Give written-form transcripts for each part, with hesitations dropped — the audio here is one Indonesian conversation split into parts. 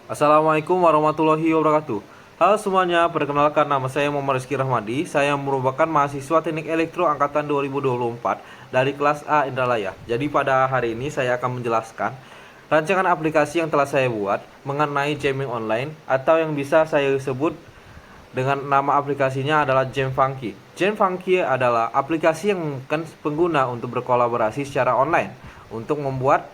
Assalamualaikum warahmatullahi wabarakatuh. Halo semuanya, perkenalkan nama saya Muhammad Rizky Rahmadi. Saya merupakan mahasiswa Teknik Elektro angkatan 2024 dari kelas A Indralaya. Jadi pada hari ini saya akan menjelaskan rancangan aplikasi yang telah saya buat mengenai gaming online atau yang bisa saya sebut dengan nama aplikasinya adalah Jam Funky. Jam Funky adalah aplikasi yang memungkinkan pengguna untuk berkolaborasi secara online untuk membuat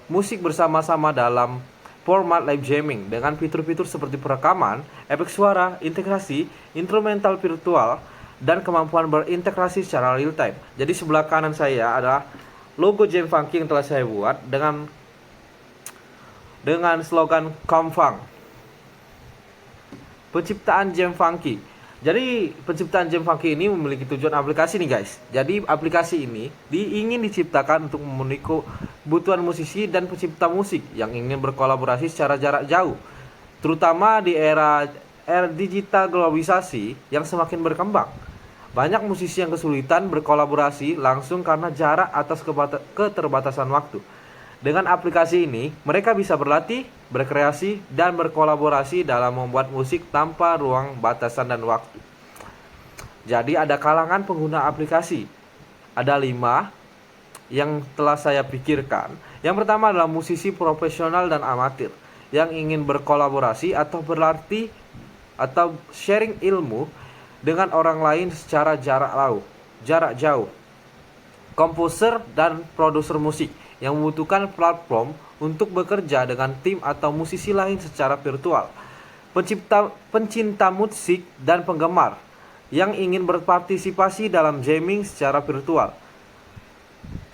musik bersama-sama dalam format live jamming dengan fitur-fitur seperti perekaman, efek suara, integrasi, instrumental virtual, dan kemampuan berintegrasi secara real time. Jadi sebelah kanan saya adalah logo Jam Funky yang telah saya buat dengan slogan Come Funk. Penciptaan Jam Funky. Jadi penciptaan Jam Funky ini memiliki tujuan aplikasi nih guys. Jadi aplikasi ini ingin diciptakan untuk memenuhi kebutuhan musisi dan pencipta musik yang ingin berkolaborasi secara jarak jauh, terutama di era digital globalisasi yang semakin berkembang. Banyak musisi yang kesulitan berkolaborasi langsung karena jarak atas keterbatasan waktu. Dengan aplikasi ini, mereka bisa berlatih, berkreasi, dan berkolaborasi dalam membuat musik tanpa ruang batasan dan waktu. Jadi ada kalangan pengguna aplikasi. Ada 5 yang telah saya pikirkan. Yang pertama adalah musisi profesional dan amatir yang ingin berkolaborasi atau berlatih atau sharing ilmu dengan orang lain secara jarak jauh. Komposer dan produser musik yang membutuhkan platform untuk bekerja dengan tim atau musisi lain secara virtual. Pencinta musik dan penggemar yang ingin berpartisipasi dalam jamming secara virtual.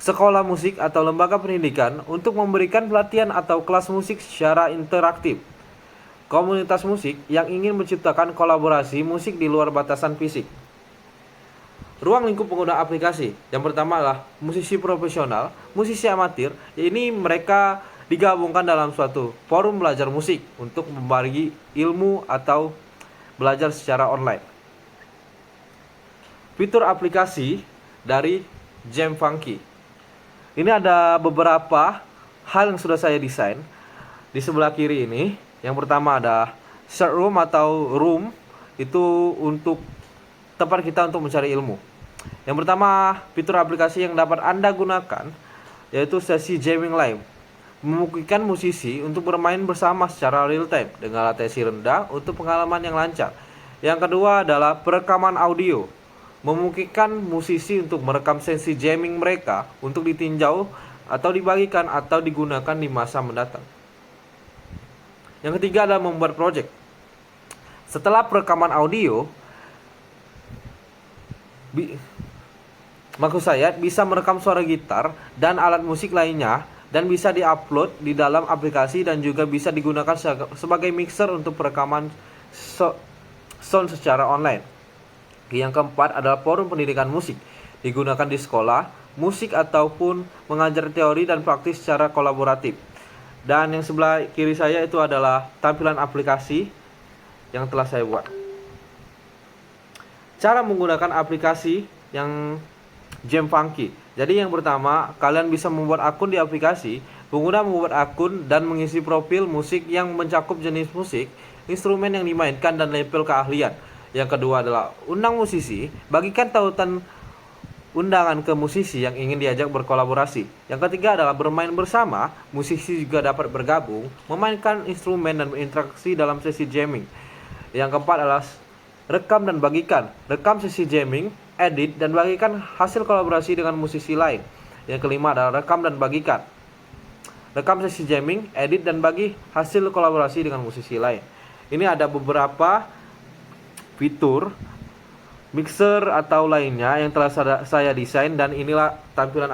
Sekolah musik atau lembaga pendidikan untuk memberikan pelatihan atau kelas musik secara interaktif. Komunitas musik yang ingin menciptakan kolaborasi musik di luar batasan fisik. Ruang lingkup pengguna aplikasi. Yang pertama adalah musisi profesional, musisi amatir. Ini mereka digabungkan dalam suatu forum belajar musik untuk membagi ilmu atau belajar secara online. Fitur aplikasi dari Jam Funky. Ini ada beberapa hal yang sudah saya desain. Di sebelah kiri ini, yang pertama ada search room atau room, itu untuk tempat kita untuk mencari ilmu. Yang pertama, fitur aplikasi yang dapat Anda gunakan yaitu sesi jamming live, memungkinkan musisi untuk bermain bersama secara real time dengan latensi rendah untuk pengalaman yang lancar. Yang kedua adalah perekaman audio, memungkinkan musisi untuk merekam sesi jamming mereka untuk ditinjau atau dibagikan atau digunakan di masa mendatang. Yang ketiga adalah membuat project. Setelah perekaman audio, maksud saya bisa merekam suara gitar dan alat musik lainnya dan bisa diupload di dalam aplikasi dan juga bisa digunakan sebagai mixer untuk perekaman sound secara online. Yang keempat adalah forum pendidikan musik, digunakan di sekolah musik ataupun mengajar teori dan praktis secara kolaboratif. Dan yang sebelah kiri saya itu adalah tampilan aplikasi yang telah saya buat. Cara menggunakan aplikasi yang Jam Funky. Jadi yang pertama, kalian bisa membuat akun di aplikasi. Pengguna membuat akun dan mengisi profil musik yang mencakup jenis musik, instrumen yang dimainkan, dan level keahlian. Yang kedua adalah undang musisi, bagikan tautan undangan ke musisi yang ingin diajak berkolaborasi. Yang ketiga adalah bermain bersama, musisi juga dapat bergabung, memainkan instrumen dan berinteraksi dalam sesi jamming. Yang keempat adalah rekam dan bagikan, rekam sesi jamming, edit dan bagikan hasil kolaborasi dengan musisi lain. Yang kelima adalah rekam dan bagikan, rekam sesi jamming, edit dan bagi hasil kolaborasi dengan musisi lain. Ini ada beberapa fitur mixer atau lainnya yang telah saya desain, dan inilah tampilan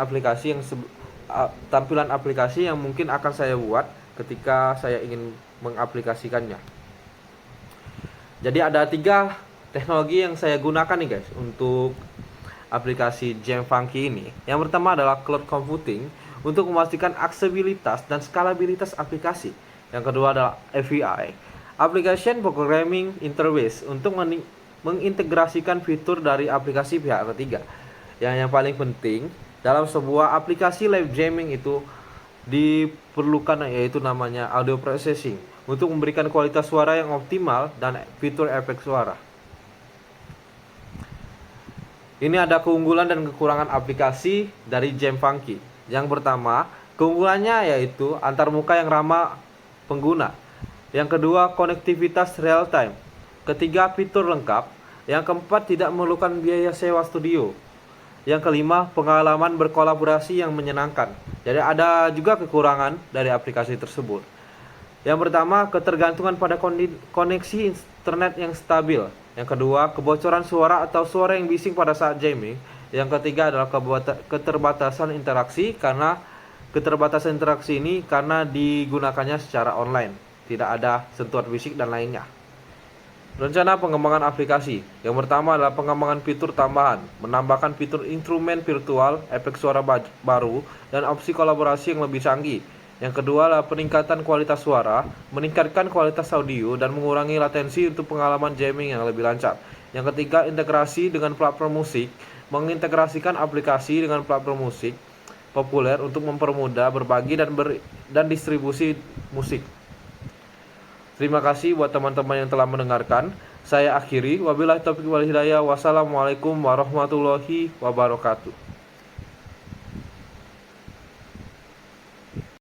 aplikasi yang mungkin akan saya buat ketika saya ingin mengaplikasikannya. Jadi ada 3 teknologi yang saya gunakan nih guys untuk aplikasi Jam Funky ini. Yang pertama adalah cloud computing untuk memastikan aksesibilitas dan skalabilitas aplikasi. Yang kedua adalah API, Application Programming Interface, untuk mengintegrasikan fitur dari aplikasi pihak ketiga. Yang paling penting dalam sebuah aplikasi live jamming itu diperlukan yaitu namanya audio processing untuk memberikan kualitas suara yang optimal dan fitur efek suara. Ini ada keunggulan dan kekurangan aplikasi dari Jam Funky. Yang pertama, keunggulannya yaitu antarmuka yang ramah pengguna. Yang kedua, konektivitas real time. Ketiga, fitur lengkap. Yang keempat, tidak memerlukan biaya sewa studio. Yang kelima, pengalaman berkolaborasi yang menyenangkan. Jadi ada juga kekurangan dari aplikasi tersebut. Yang pertama, ketergantungan pada koneksi internet yang stabil. Yang kedua, kebocoran suara atau suara yang bising pada saat jamming. Yang ketiga adalah keterbatasan interaksi karena ini karena digunakannya secara online. Tidak ada sentuhan fisik dan lainnya. Rencana pengembangan aplikasi. Yang pertama adalah pengembangan fitur tambahan, menambahkan fitur instrumen virtual, efek suara baru, dan opsi kolaborasi yang lebih canggih. Yang kedua adalah peningkatan kualitas suara, meningkatkan kualitas audio, dan mengurangi latensi untuk pengalaman jamming yang lebih lancar. Yang ketiga, integrasi dengan platform musik, mengintegrasikan aplikasi dengan platform musik populer untuk mempermudah berbagi dan distribusi musik. Terima kasih buat teman-teman yang telah mendengarkan. Saya akhiri. Wabillahi taufiq wal hidayah. Wassalamualaikum warahmatullahi wabarakatuh.